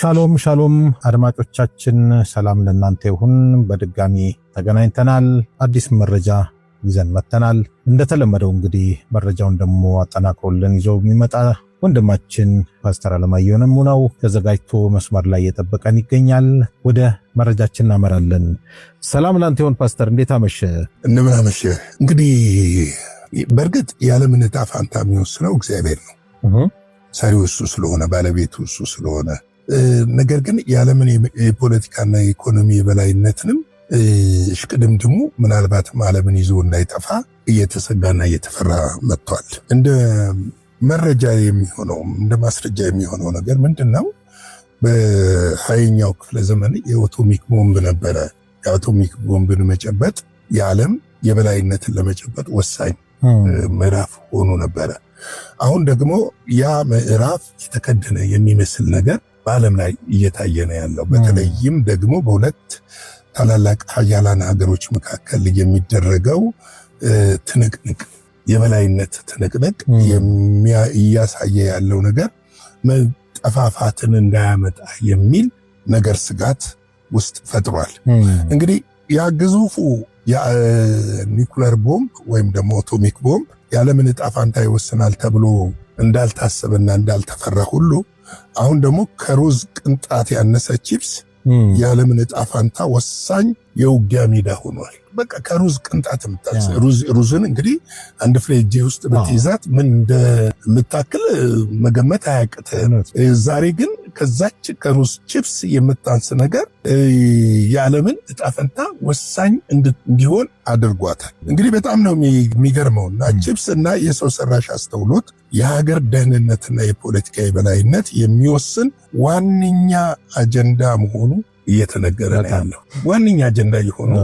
ሻሎም አድማጮቻችን ሰላም ለእናንተ ይሁን። በድጋሚ ተገናኝተናል። አዲስ መረጃ ይዘን መተናል። እንደተለመደው እንግዲህ መረጃውን ደግሞ አጠናክሮልን ይዞ የሚመጣ ወንድማችን ፓስተር አለማየሁ ነው ተዘጋጅቶ መስመር ላይ እየጠበቀን ይገኛል። ወደ መረጃችን እናመራለን። ሰላም ላንተ ይሁን ፓስተር፣ እንዴት አመሸ? እንደምን አመሸ። እንግዲህ በእርግጥ የዓለምን ዕጣ ፈንታ የሚወስነው እግዚአብሔር ነው። ሰሪው እሱ ስለሆነ፣ ባለቤቱ እሱ ስለሆነ፣ ነገር ግን የዓለምን የፖለቲካና የኢኮኖሚ የበላይነትንም እሽቅድምድሙ ምናልባትም ዓለምን ይዞ እንዳይጠፋ እየተሰጋና እየተፈራ መጥቷል። እንደ መረጃ የሚሆነው እንደ ማስረጃ የሚሆነው ነገር ምንድነው? በ20ኛው ክፍለ ዘመን የአቶሚክ ቦምብ ነበረ። የአቶሚክ ቦምብን መጨበጥ የዓለም የበላይነትን ለመጨበጥ ወሳኝ ምዕራፍ ሆኖ ነበረ። አሁን ደግሞ ያ ምዕራፍ የተከደነ የሚመስል ነገር በዓለም ላይ እየታየ ነው ያለው። በተለይም ደግሞ በሁለት ታላላቅ ሀያላን ሀገሮች መካከል የሚደረገው ትንቅንቅ፣ የበላይነት ትንቅንቅ እያሳየ ያለው ነገር መጠፋፋትን እንዳያመጣ የሚል ነገር ስጋት ውስጥ ፈጥሯል። እንግዲህ ያ ግዙፉ የኒኩለር ቦምብ ወይም ደግሞ አቶሚክ ቦምብ የዓለምን ዕጣ ፈንታ ይወስናል ተብሎ እንዳልታሰበና እንዳልተፈራ ሁሉ አሁን ደግሞ ከሩዝ ቅንጣት ያነሰ ቺፕስ የዓለምን ዕጣ ፈንታ ወሳኝ የውጊያ ሜዳ ሆኗል። በቃ ከሩዝ ቅንጣት የምታንስ ሩዝን እንግዲህ አንድ ፍሬ እጅ ውስጥ ብትይዛት ምን እንደምታክል መገመት አያቅትም። ዛሬ ግን ከዛች ከሩዝ ቺፕስ የምታንስ ነገር የዓለምን ዕጣ ፈንታ ወሳኝ እንዲሆን አድርጓታል። እንግዲህ በጣም ነው የሚገርመውና ቺፕስ እና የሰው ሰራሽ አስተውሎት የሀገር ደህንነትና የፖለቲካ የበላይነት የሚወስን ዋነኛ አጀንዳ መሆኑ እየተነገረ ነው ያለው። ዋነኛ አጀንዳ የሆነው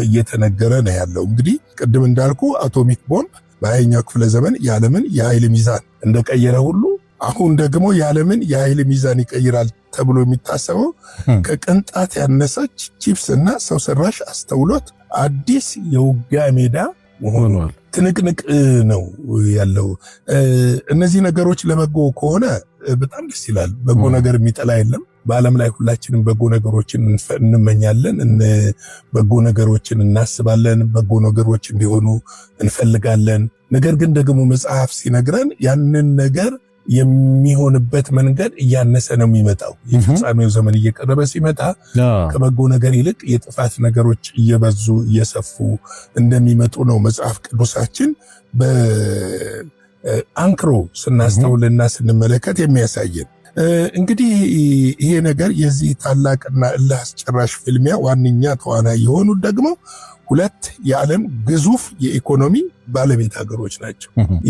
እየተነገረ ነው ያለው። እንግዲህ ቅድም እንዳልኩ አቶሚክ ቦምብ በ20ኛው ክፍለ ዘመን የዓለምን የኃይል ሚዛን እንደቀየረ ሁሉ አሁን ደግሞ የዓለምን የኃይል ሚዛን ይቀይራል ተብሎ የሚታሰበው ከቅንጣት ያነሰች ቺፕስ እና ሰው ሰራሽ አስተውሎት አዲስ የውጊያ ሜዳ ሆኗል። ትንቅንቅ ነው ያለው። እነዚህ ነገሮች ለበጎ ከሆነ በጣም ደስ ይላል። በጎ ነገር የሚጠላ የለም። በዓለም ላይ ሁላችንም በጎ ነገሮችን እንመኛለን፣ በጎ ነገሮችን እናስባለን፣ በጎ ነገሮች እንዲሆኑ እንፈልጋለን። ነገር ግን ደግሞ መጽሐፍ ሲነግረን ያንን ነገር የሚሆንበት መንገድ እያነሰ ነው የሚመጣው። የፍጻሜው ዘመን እየቀረበ ሲመጣ ከበጎ ነገር ይልቅ የጥፋት ነገሮች እየበዙ እየሰፉ እንደሚመጡ ነው መጽሐፍ ቅዱሳችን በአንክሮ ስናስተውልና ስንመለከት የሚያሳየን። እንግዲህ ይሄ ነገር የዚህ ታላቅና እልህ አስጨራሽ ፍልሚያ ዋነኛ ተዋናይ የሆኑት ደግሞ ሁለት የዓለም ግዙፍ የኢኮኖሚ ባለቤት ሀገሮች ናቸው።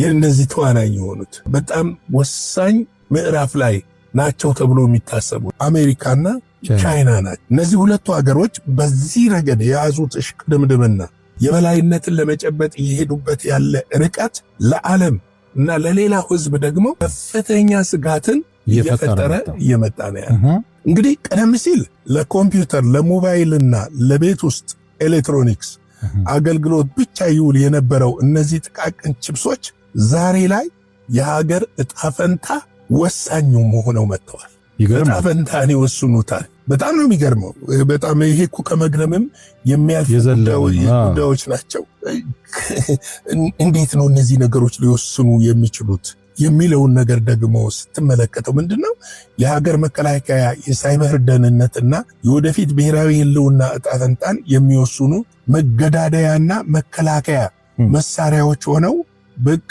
እነዚህ ተዋናይ የሆኑት በጣም ወሳኝ ምዕራፍ ላይ ናቸው ተብሎ የሚታሰቡ አሜሪካና ቻይና ናቸው። እነዚህ ሁለቱ ሀገሮች በዚህ ረገድ የያዙት እሽቅድምድምና የበላይነትን ለመጨበጥ እየሄዱበት ያለ ርቀት ለዓለም እና ለሌላው ሕዝብ ደግሞ ከፍተኛ ስጋትን እየፈጠረ እየመጣ ነው ያለ። እንግዲህ ቀደም ሲል ለኮምፒውተር ለሞባይልና ለቤት ውስጥ ኤሌክትሮኒክስ አገልግሎት ብቻ ይውል የነበረው እነዚህ ጥቃቅን ቺፕሶች ዛሬ ላይ የሀገር ዕጣ ፈንታ ወሳኙ ሆነው መጥተዋል። ዕጣ ፈንታን ይወስኑታል። በጣም ነው የሚገርመው። በጣም ይሄ እኮ ከመግረምም የሚያልፍ ጉዳዮች ናቸው። እንዴት ነው እነዚህ ነገሮች ሊወስኑ የሚችሉት የሚለውን ነገር ደግሞ ስትመለከተው ምንድነው የሀገር መከላከያ የሳይበር ደህንነትና የወደፊት ብሔራዊ ህልውና ዕጣ ፈንታን የሚወስኑ መገዳደያና መከላከያ መሳሪያዎች ሆነው ብቅ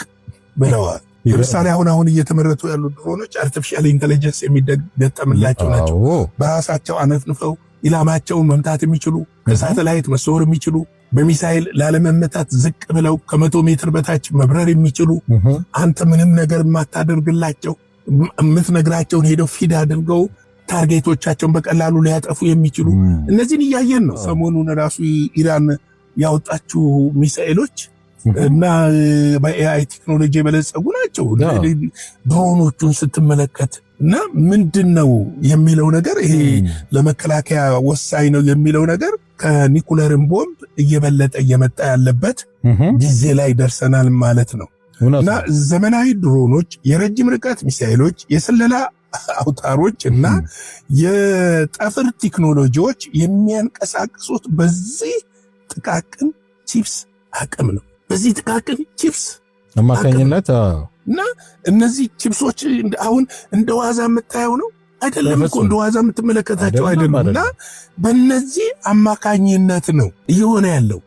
ብለዋል። ለምሳሌ አሁን እየተመረቱ ያሉ ድሮኖች አርቲፊሻል ኢንተለጀንስ የሚገጠምላቸው ናቸው። በራሳቸው አነፍንፈው ኢላማቸውን መምታት የሚችሉ፣ ከሳተላይት መሰወር የሚችሉ፣ በሚሳኤል ላለመመታት ዝቅ ብለው ከ100 ሜትር በታች መብረር የሚችሉ፣ አንተ ምንም ነገር የማታደርግላቸው የምትነግራቸውን ሄደው ፊድ አድርገው ታርጌቶቻቸውን በቀላሉ ሊያጠፉ የሚችሉ እነዚህን እያየን ነው። ሰሞኑን ራሱ ኢራን ያወጣችው ሚሳኤሎች እና በኤአይ ቴክኖሎጂ የበለጸጉ ናቸው። ድሮኖቹን ስትመለከት እና ምንድነው የሚለው ነገር ይሄ ለመከላከያ ወሳኝ ነው የሚለው ነገር ከኒኩለርን ቦምብ እየበለጠ እየመጣ ያለበት ጊዜ ላይ ደርሰናል ማለት ነው። እና ዘመናዊ ድሮኖች፣ የረጅም ርቀት ሚሳኤሎች፣ የስለላ አውታሮች እና የጠፍር ቴክኖሎጂዎች የሚያንቀሳቅሱት በዚህ ጥቃቅን ቺፕስ አቅም ነው። በዚህ ጥቃቅን ቺፕስ አማካኝነት እና እነዚህ ቺፕሶች አሁን እንደ ዋዛ የምታየው ነው አይደለም እኮ እንደ ዋዛ የምትመለከታቸው አይደለም። እና በእነዚህ አማካኝነት ነው እየሆነ ያለው።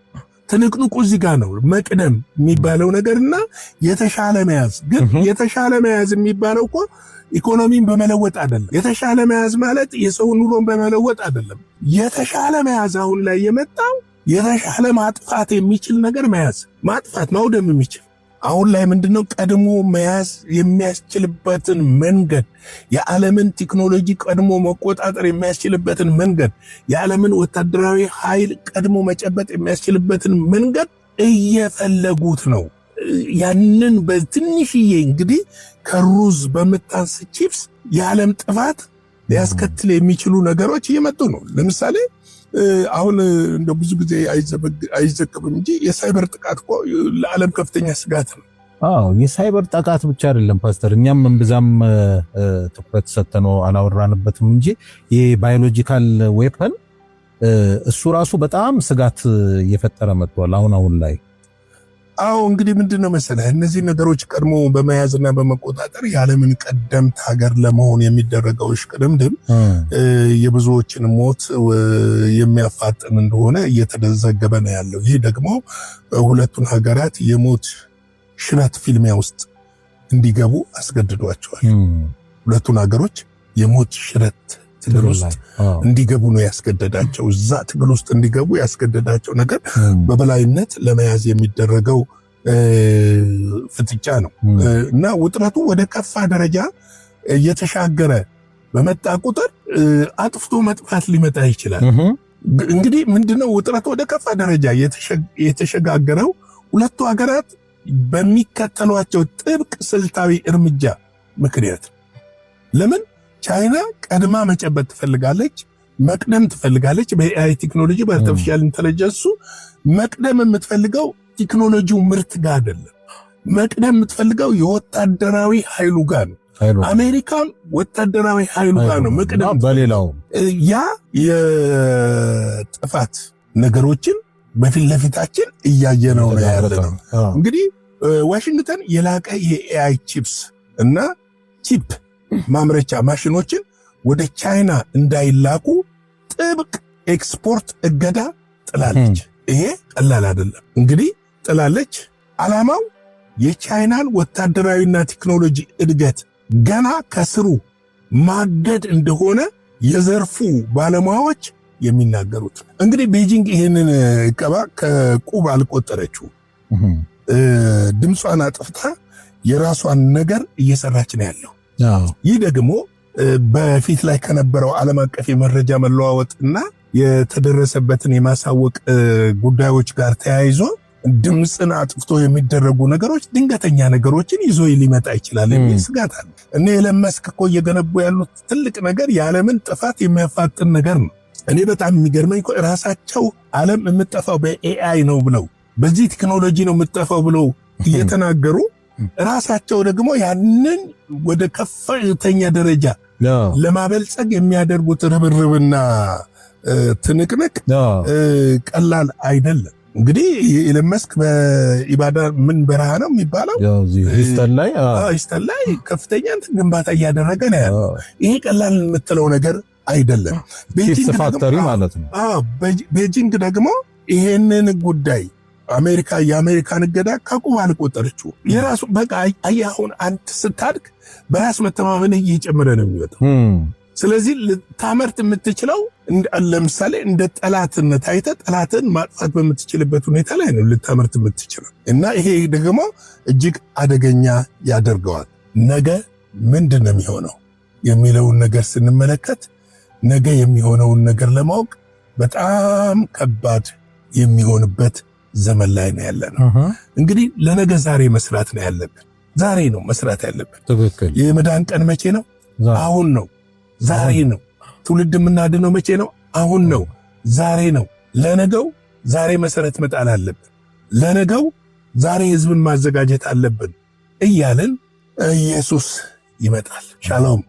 ትንቅንቁ እዚህ ጋር ነው። መቅደም የሚባለው ነገርና የተሻለ መያዝ ግን የተሻለ መያዝ የሚባለው እኮ ኢኮኖሚን በመለወጥ አይደለም። የተሻለ መያዝ ማለት የሰው ኑሮን በመለወጥ አይደለም። የተሻለ መያዝ አሁን ላይ የመጣው የተሻለ ማጥፋት የሚችል ነገር መያዝ፣ ማጥፋት ማውደም የሚችል አሁን ላይ ምንድነው ቀድሞ መያዝ የሚያስችልበትን መንገድ፣ የዓለምን ቴክኖሎጂ ቀድሞ መቆጣጠር የሚያስችልበትን መንገድ፣ የዓለምን ወታደራዊ ኃይል ቀድሞ መጨበጥ የሚያስችልበትን መንገድ እየፈለጉት ነው። ያንን በትንሽዬ እንግዲህ ከሩዝ በምታንስ ቺፕስ የዓለም ጥፋት ሊያስከትል የሚችሉ ነገሮች እየመጡ ነው። ለምሳሌ አሁን እንደ ብዙ ጊዜ አይዘገብም እንጂ የሳይበር ጥቃት እኮ ለዓለም ከፍተኛ ስጋት ነው። የሳይበር ጥቃት ብቻ አይደለም ፓስተር፣ እኛም እምብዛም ትኩረት ሰጥተነው አላወራንበትም እንጂ የባዮሎጂካል ዌፐን እሱ ራሱ በጣም ስጋት እየፈጠረ መጥቷል አሁን ላይ። እንግዲህ ምንድነው መሰለህ እነዚህ ነገሮች ቀድሞ በመያዝና በመቆጣጠር የዓለምን ቀደምት ሀገር ለመሆን የሚደረገው እሽቅድምድም የብዙዎችን ሞት የሚያፋጥን እንደሆነ እየተዘገበ ነው ያለው። ይህ ደግሞ ሁለቱን ሀገራት የሞት ሽረት ፊልሚያ ውስጥ እንዲገቡ አስገድዷቸዋል። ሁለቱን ሀገሮች የሞት ሽረት ትግል ውስጥ እንዲገቡ ነው ያስገደዳቸው። እዛ ትግል ውስጥ እንዲገቡ ያስገደዳቸው ነገር በበላይነት ለመያዝ የሚደረገው ፍጥጫ ነው እና ውጥረቱ ወደ ከፋ ደረጃ እየተሻገረ በመጣ ቁጥር አጥፍቶ መጥፋት ሊመጣ ይችላል። እንግዲህ ምንድነው ውጥረቱ ወደ ከፋ ደረጃ የተሸጋገረው ሁለቱ ሀገራት በሚከተሏቸው ጥብቅ ስልታዊ እርምጃ ምክንያት። ለምን ቻይና ቀድማ መጨበጥ ትፈልጋለች፣ መቅደም ትፈልጋለች። በኤአይ ቴክኖሎጂ በአርቲፊሻል ኢንተለጀንሱ መቅደም የምትፈልገው ቴክኖሎጂው ምርት ጋር አይደለም። መቅደም የምትፈልገው የወታደራዊ ኃይሉ ጋር ነው። አሜሪካም ወታደራዊ ኃይሉ ጋር ነው መቅደም። በሌላው ያ የጥፋት ነገሮችን በፊት ለፊታችን እያየነው ነው ያለነው። እንግዲህ ዋሽንግተን የላቀ የኤአይ ቺፕስ እና ቺፕ ማምረቻ ማሽኖችን ወደ ቻይና እንዳይላኩ ጥብቅ ኤክስፖርት እገዳ ጥላለች። ይሄ ቀላል አይደለም። እንግዲህ ጥላለች። ዓላማው የቻይናን ወታደራዊና ቴክኖሎጂ እድገት ገና ከስሩ ማገድ እንደሆነ የዘርፉ ባለሙያዎች የሚናገሩት። እንግዲህ ቤጂንግ ይህንን እቀባ ከቁብ አልቆጠረችው። ድምጿን አጥፍታ የራሷን ነገር እየሰራች ነው ያለው። ይህ ደግሞ በፊት ላይ ከነበረው ዓለም አቀፍ የመረጃ መለዋወጥና የተደረሰበትን የማሳወቅ ጉዳዮች ጋር ተያይዞ ድምፅን አጥፍቶ የሚደረጉ ነገሮች ድንገተኛ ነገሮችን ይዞ ሊመጣ ይችላል የሚል ስጋት አለ። እነ ኤለን መስክ እኮ እየገነቡ ያሉት ትልቅ ነገር የዓለምን ጥፋት የሚያፋጥን ነገር ነው። እኔ በጣም የሚገርመኝ እኮ ራሳቸው ዓለም የምጠፋው በኤአይ ነው ብለው በዚህ ቴክኖሎጂ ነው የምጠፋው ብለው እየተናገሩ ራሳቸው ደግሞ ያንን ወደ ከፍተኛ ደረጃ ለማበልጸግ የሚያደርጉት ርብርብና ትንቅንቅ ቀላል አይደለም። እንግዲህ ኤለን መስክ በኢባዳ ምን በረሃ ነው የሚባለው ሂውስተን ላይ ከፍተኛ ግንባታ እያደረገ ነው ያለው። ይሄ ቀላል የምትለው ነገር አይደለም። ፋክተሪ ማለት ነው። ቤጂንግ ደግሞ ይሄንን ጉዳይ የአሜሪካን እገዳ ከቁብ አልቆጠረችው። የራሱ በቃ አሁን አንተ ስታድግ በራስ መተማመን እየጨመረ ነው የሚወጣው። ስለዚህ ልታመርት የምትችለው ለምሳሌ እንደ ጠላትነት አይተህ ጠላትን ማጥፋት በምትችልበት ሁኔታ ላይ ነው ልታመርት የምትችለው እና ይሄ ደግሞ እጅግ አደገኛ ያደርገዋል። ነገ ምንድን ነው የሚሆነው የሚለውን ነገር ስንመለከት ነገ የሚሆነውን ነገር ለማወቅ በጣም ከባድ የሚሆንበት ዘመን ላይ ነው ያለነው። እንግዲህ ለነገ ዛሬ መስራት ነው ያለብን። ዛሬ ነው መስራት ያለብን። ትክክል። የመዳን ቀን መቼ ነው? አሁን ነው። ዛሬ ነው። ትውልድ የምናድነው መቼ ነው? አሁን ነው። ዛሬ ነው። ለነገው ዛሬ መሰረት መጣል አለብን። ለነገው ዛሬ ህዝብን ማዘጋጀት አለብን እያልን ኢየሱስ ይመጣል። ሻሎም